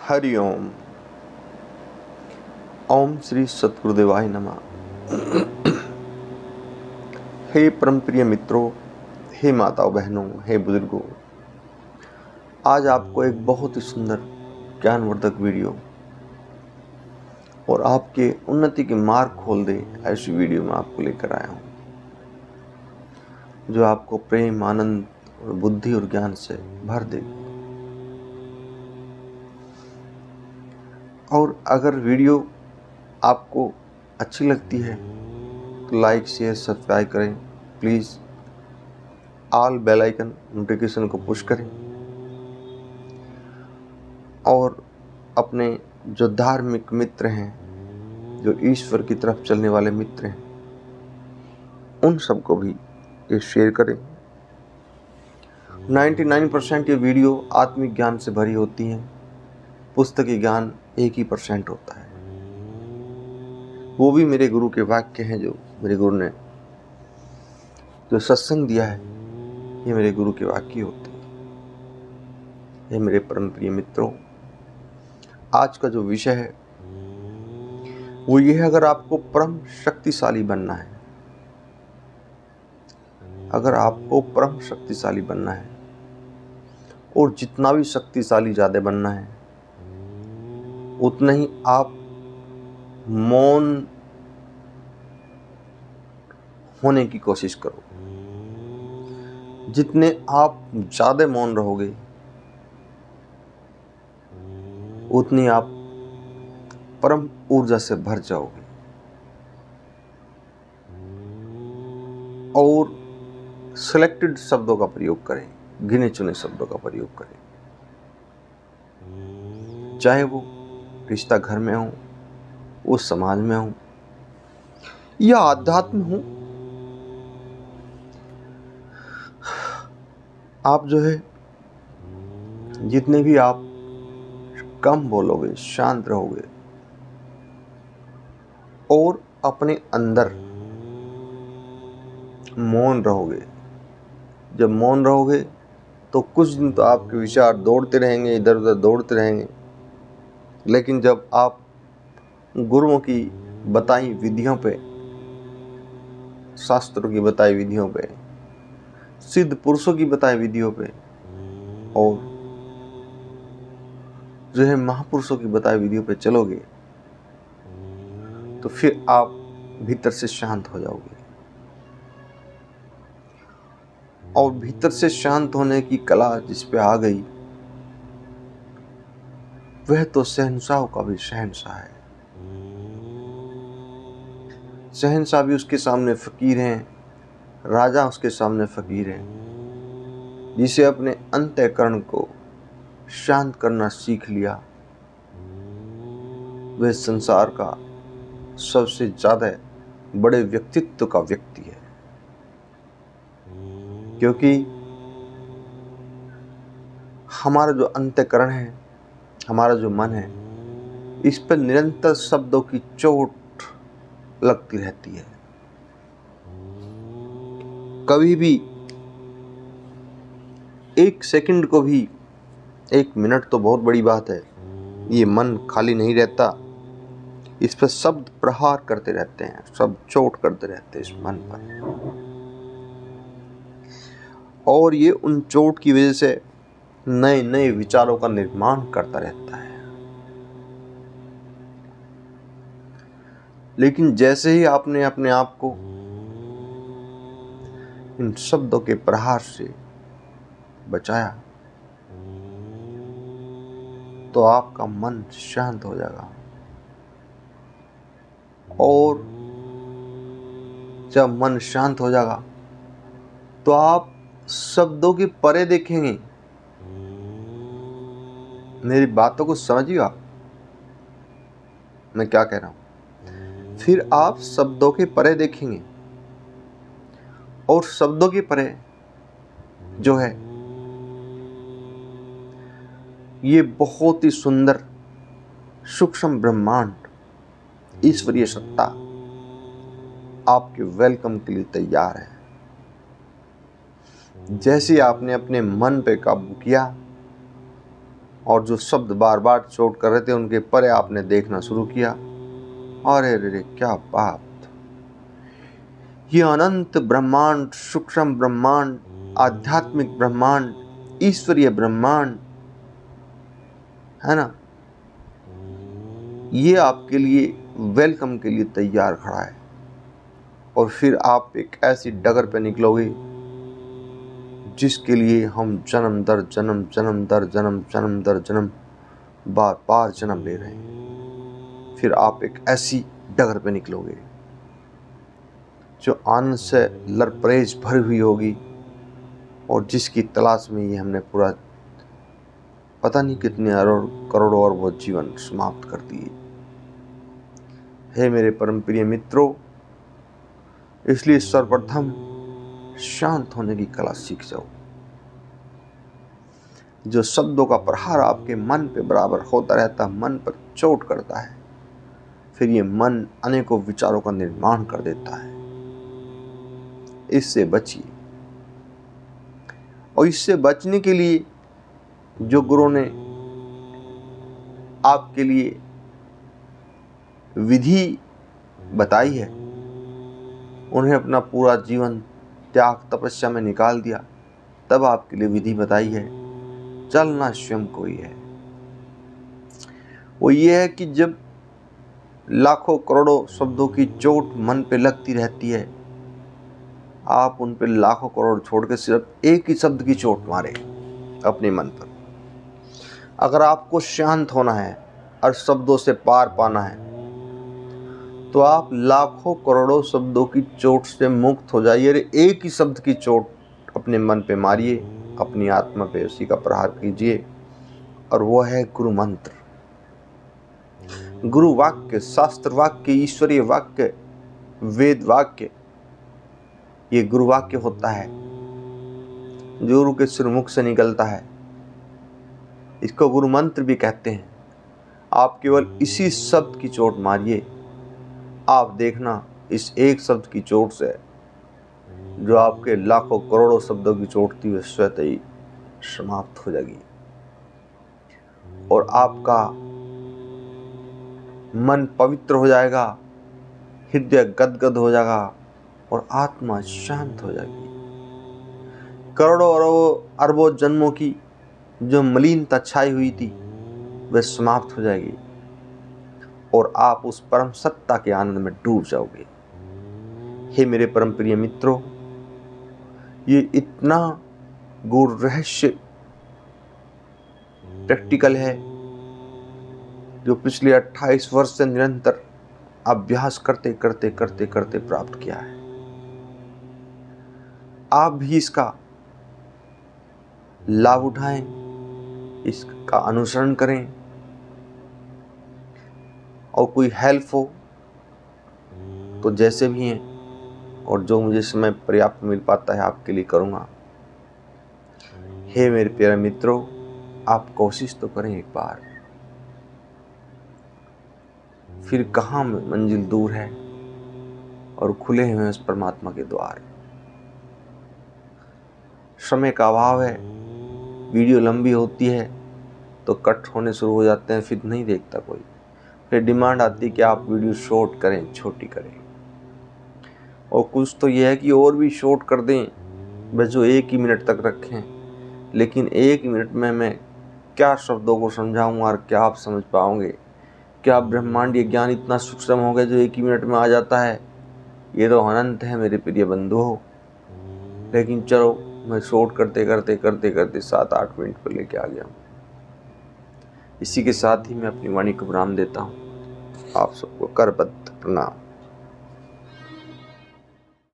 हरि ओम। ओम श्री सतगुरुदेवाय नमः। हे परम प्रिय मित्रों, हे माताओं बहनों, हे बुजुर्गों, आज आपको एक बहुत ही सुंदर ज्ञानवर्धक वीडियो और आपके उन्नति के मार्ग खोल दे ऐसी वीडियो में आपको लेकर आया हूँ, जो आपको प्रेम, आनंद और बुद्धि और ज्ञान से भर देगी। और अगर वीडियो आपको अच्छी लगती है तो लाइक, शेयर, सब्सक्राइब करें। Please all bell icon notification को पुश करें और अपने जो धार्मिक मित्र हैं, जो ईश्वर की तरफ चलने वाले मित्र हैं, उन सबको भी ये शेयर करें। 99% ये वीडियो आत्मिक ज्ञान से भरी होती हैं। पुस्तकी ज्ञान 1% होता है। वो भी मेरे गुरु के वाक्य हैं, जो मेरे गुरु ने जो सत्संग दिया है, ये मेरे गुरु के वाक्य होते हैं। ये मेरे परम प्रिय मित्रों, आज का जो विषय है वो ये है, अगर आपको परम शक्तिशाली बनना है, अगर आपको परम शक्तिशाली बनना है और जितना भी शक्तिशाली ज़्यादा बनना है, उतना ही आप मौन होने की कोशिश करो। जितने आप ज़्यादा मौन रहोगे, उतनी आप परम ऊर्जा से भर जाओगे और सिलेक्टेड शब्दों का प्रयोग करें, गिने चुने शब्दों का प्रयोग करें। चाहे वो रिश्ता घर में हो, उस समाज में हो या आध्यात्म हो, आप जो है जितने भी आप कम बोलोगे, शांत रहोगे और अपने अंदर मौन रहोगे। जब मौन रहोगे तो कुछ दिन तो आपके विचार दौड़ते रहेंगे, इधर उधर दौड़ते रहेंगे, लेकिन जब आप गुरुओं की बताई विधियों पे, शास्त्रों की बताई विधियों पे, सिद्ध पुरुषों की बताई विधियों पे और जो है महापुरुषों की बताई विधियों पे चलोगे, तो फिर आप भीतर से शांत हो जाओगे। और भीतर से शांत होने की कला जिस पे आ गई, वह तो शहंशाहों का भी शहंशाह है। शहंशाह भी उसके सामने फकीर हैं, राजा उसके सामने फकीर हैं। जिसे अपने अंतःकरण को शांत करना सीख लिया, वह संसार का सबसे ज्यादा बड़े व्यक्तित्व का व्यक्ति है। क्योंकि हमारा जो अंतःकरण है, हमारा जो मन है, इस पर निरंतर शब्दों की चोट लगती रहती है। कभी भी एक सेकंड को भी, एक मिनट तो बहुत बड़ी बात है, ये मन खाली नहीं रहता। इस पर शब्द प्रहार करते रहते हैं, शब्द चोट करते रहते हैं इस मन पर, और ये उन चोट की वजह से नए नए विचारों का निर्माण करता रहता है। लेकिन जैसे ही आपने अपने आप को इन शब्दों के प्रहार से बचाया, तो आपका मन शांत हो जाएगा। और जब मन शांत हो जाएगा तो आप शब्दों के परे देखेंगे। मेरी बातों को समझिए आप, मैं क्या कह रहा हूं। फिर आप शब्दों के परे देखेंगे, और शब्दों के परे जो है ये बहुत ही सुंदर सूक्ष्म ब्रह्मांड, ईश्वरीय सत्ता आपके वेलकम के लिए तैयार है। जैसे आपने अपने मन पे काबू किया, और जो शब्द बार बार चोट कर रहे थे उनके परे आपने देखना शुरू किया। अरे रे क्या बात! ये अनंत ब्रह्मांड, सूक्ष्म ब्रह्मांड, आध्यात्मिक ब्रह्मांड, ईश्वरीय ब्रह्मांड है ना, ये आपके लिए वेलकम के लिए तैयार खड़ा है। और फिर आप एक ऐसी डगर पे निकलोगे जिसके लिए हम जन्म दर जन्म, जन्म दर जन्म, जन्म दर जन्म, बार बार जन्म ले रहे हैं। फिर आप एक ऐसी डगर पे निकलोगे जो आनंद से लरपरेज भरी हुई होगी और जिसकी तलाश में ये हमने पूरा पता नहीं कितने करोड़ों और वो जीवन समाप्त कर दिए। हे मेरे परम प्रिय मित्रों, इसलिए सर्वप्रथम शांत होने की कला सीख जाओ। जो शब्दों का प्रहार आपके मन पे बराबर होता रहता, मन पर चोट करता है, फिर ये मन अनेकों विचारों का निर्माण कर देता है। इससे बचिए। और इससे बचने के लिए जो गुरु ने आपके लिए विधि बताई है, उन्हें अपना पूरा जीवन त्याग तपस्या में निकाल दिया, तब आपके लिए विधि बताई है। चलना स्वयं को ही है। वो ये है कि जब लाखों करोड़ों शब्दों की चोट मन पे लगती रहती है, आप उन पे लाखों करोड़ छोड़ के सिर्फ एक ही शब्द की चोट मारे अपने मन पर। अगर आपको शांत होना है और शब्दों से पार पाना है, तो आप लाखों करोड़ों शब्दों की चोट से मुक्त हो जाइए। एक ही शब्द की चोट अपने मन पे मारिए, अपनी आत्मा पे उसी का प्रहार कीजिए, और वो है गुरु मंत्र। गुरु वाक्य, शास्त्र वाक्य, ईश्वरीय वाक्य, वेद वाक्य, ये गुरु वाक्य होता है जो गुरु के सिरमुख से निकलता है। इसको गुरु मंत्र भी कहते हैं। आप केवल इसी शब्द की चोट मारिए, आप देखना इस एक शब्द की चोट से जो आपके लाखों करोड़ों शब्दों की चोट थी वह स्वतः ही समाप्त हो जाएगी, और आपका मन पवित्र हो जाएगा, हृदय गदगद हो जाएगा और आत्मा शांत हो जाएगी। करोड़ों अरबों जन्मों की जो मलिनता छाई हुई थी वह समाप्त हो जाएगी और आप उस परम सत्ता के आनंद में डूब जाओगे। हे मेरे परम प्रिय मित्रों, ये इतना गूढ़ रहस्य प्रैक्टिकल है जो पिछले 28 वर्ष से निरंतर अभ्यास करते करते करते करते प्राप्त किया है। आप भी इसका लाभ उठाएं, इसका अनुसरण करें, और कोई हेल्प हो तो जैसे भी हैं और जो मुझे समय पर्याप्त मिल पाता है आपके लिए करूँगा। हे मेरे प्यारे मित्रों, आप कोशिश तो करें एक बार, फिर कहाँ मंजिल दूर है और खुले हैं उस परमात्मा के द्वार। समय का अभाव है, वीडियो लंबी होती है तो कट होने शुरू हो जाते हैं, फिर नहीं देखता कोई, फिर डिमांड आती है कि आप वीडियो शॉर्ट करें, छोटी करें। और कुछ तो ये है कि और भी शॉर्ट कर दें, बस जो 1 ही मिनट तक रखें, लेकिन 1 मिनट में मैं क्या शब्दों को समझाऊंगा और क्या आप समझ पाओगे? क्या ब्रह्मांडीय ज्ञान इतना सूक्ष्म हो गया जो 1 ही मिनट में आ जाता है? ये तो अनंत है मेरे प्रिय बंधुओं। लेकिन चलो, मैं शॉर्ट करते करते करते करते 7-8 मिनट पर लेके आ गया हूँ। इसी के साथ ही मैं अपनी वाणी को विराम देता हूँ। आप सबको करबद्ध प्रणाम।